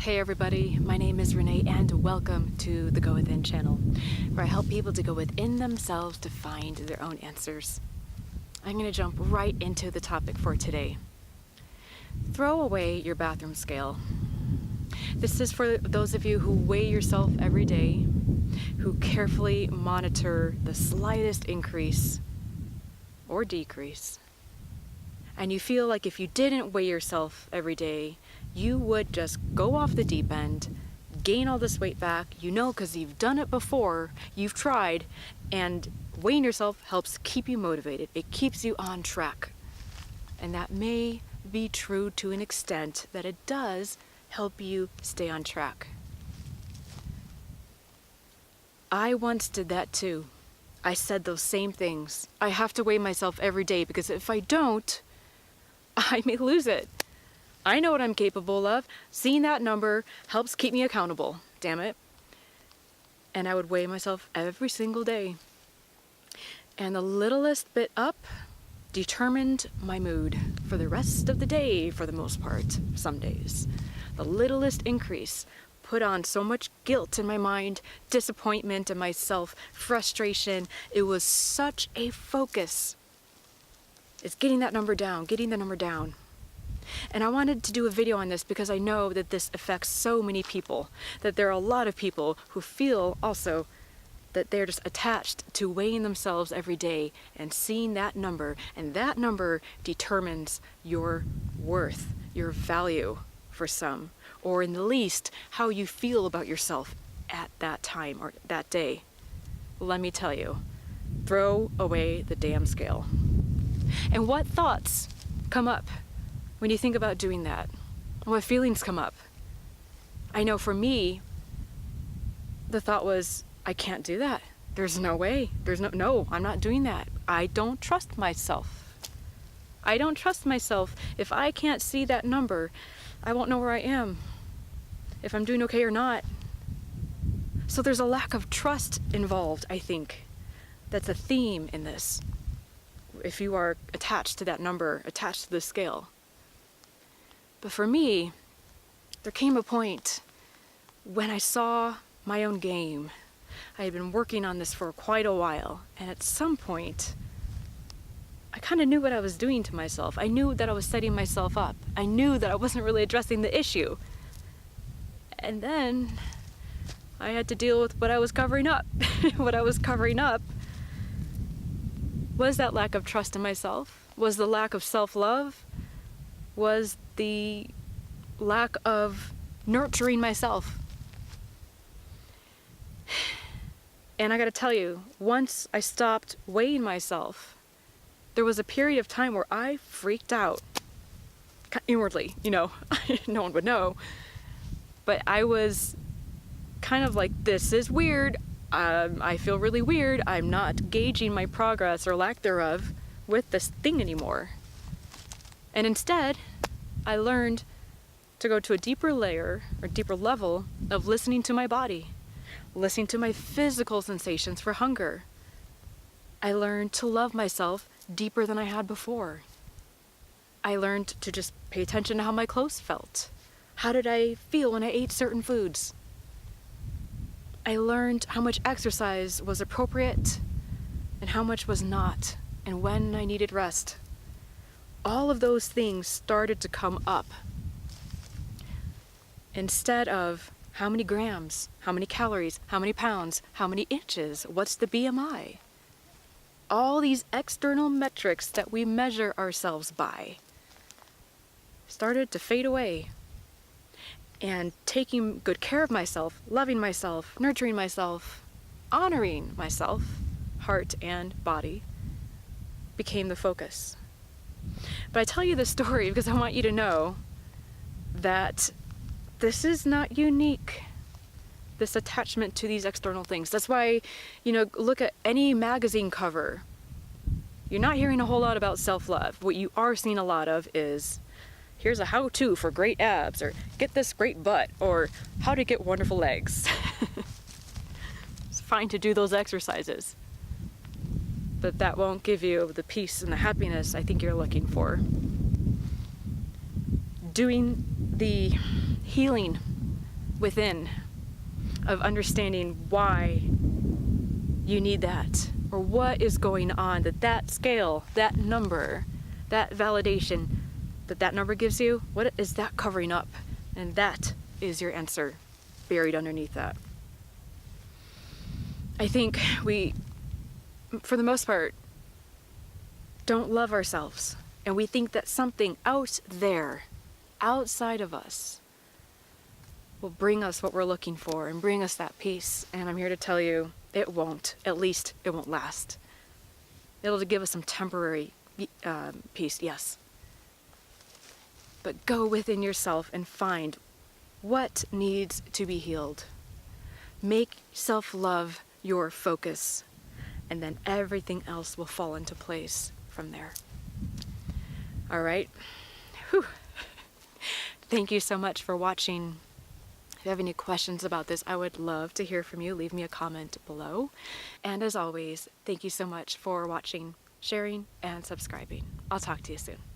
Hey everybody, my name is Renee and welcome to the Go Within channel, where I help people to go within themselves to find their own answers. I'm going to jump right into the topic for today. Throw away your bathroom scale. This is for those of you who weigh yourself every day, who carefully monitor the slightest increase or decrease, and you feel like if you didn't weigh yourself every day, you would just go off the deep end, gain all this weight back, because you've done it before, you've tried, and weighing yourself helps keep you motivated. It keeps you on track. And that may be true to an extent that it does help you stay on track. I once did that too. I said those same things. I have to weigh myself every day because if I don't, I may lose it. I know what I'm capable of. Seeing that number helps keep me accountable, damn it. And I would weigh myself every single day. And the littlest bit up determined my mood for the rest of the day, for the most part, some days. The littlest increase put on so much guilt in my mind, disappointment in myself, frustration. It was such a focus. It's getting that number down, getting the number down. And I wanted to do a video on this because I know that this affects so many people, that there are a lot of people who feel also that they're just attached to weighing themselves every day and seeing that number, and that number determines your worth, your value for some, or in the least, how you feel about yourself at that time or that day. Let me tell you, throw away the damn scale. And what thoughts come up when you think about doing that? What feelings come up? I know for me, the thought was, I can't do that. There's no way. No, I'm not doing that. I don't trust myself. I don't trust myself. If I can't see that number, I won't know where I am, if I'm doing okay or not. So there's a lack of trust involved, I think. That's a theme in this. If you are attached to that number, attached to the scale. But for me, there came a point when I saw my own game. I had been working on this for quite a while, and at some point, I kind of knew what I was doing to myself. I knew that I was setting myself up. I knew that I wasn't really addressing the issue. And then I had to deal with what I was covering up. What I was covering up was that lack of trust in myself, was the lack of self-love, was the lack of nurturing myself. And I gotta tell you, once I stopped weighing myself, there was a period of time where I freaked out. Inwardly, no one would know. But I was kind of like, this is weird. I feel really weird. I'm not gauging my progress or lack thereof with this thing anymore. And instead, I learned to go to a deeper layer or deeper level of listening to my body, listening to my physical sensations for hunger. I learned to love myself deeper than I had before. I learned to just pay attention to how my clothes felt. How did I feel when I ate certain foods? I learned how much exercise was appropriate and how much was not, and when I needed rest. All of those things started to come up. Instead of how many grams, how many calories, how many pounds, how many inches, what's the BMI? All these external metrics that we measure ourselves by started to fade away. And taking good care of myself, loving myself, nurturing myself, honoring myself, heart and body, became the focus. But I tell you this story because I want you to know that this is not unique, this attachment to these external things. That's why, look at any magazine cover. You're not hearing a whole lot about self-love. What you are seeing a lot of is, here's a how-to for great abs, or get this great butt, or how to get wonderful legs. It's fine to do those exercises, but that won't give you the peace and the happiness I think you're looking for. Doing the healing within of understanding why you need that, or what is going on, that scale, that number, that validation that number gives you, what is that covering up? And that is your answer buried underneath that. I think we, for the most part, don't love ourselves, and we think that something out there, outside of us, will bring us what we're looking for and bring us that peace. And I'm here to tell you, it won't. At least it won't last. It'll give us some temporary peace, yes. But go within yourself and find what needs to be healed. Make self-love your focus, and then everything else will fall into place from there. All right. Whew. Thank you so much for watching. If you have any questions about this, I would love to hear from you. Leave me a comment below. And as always, thank you so much for watching, sharing, and subscribing. I'll talk to you soon.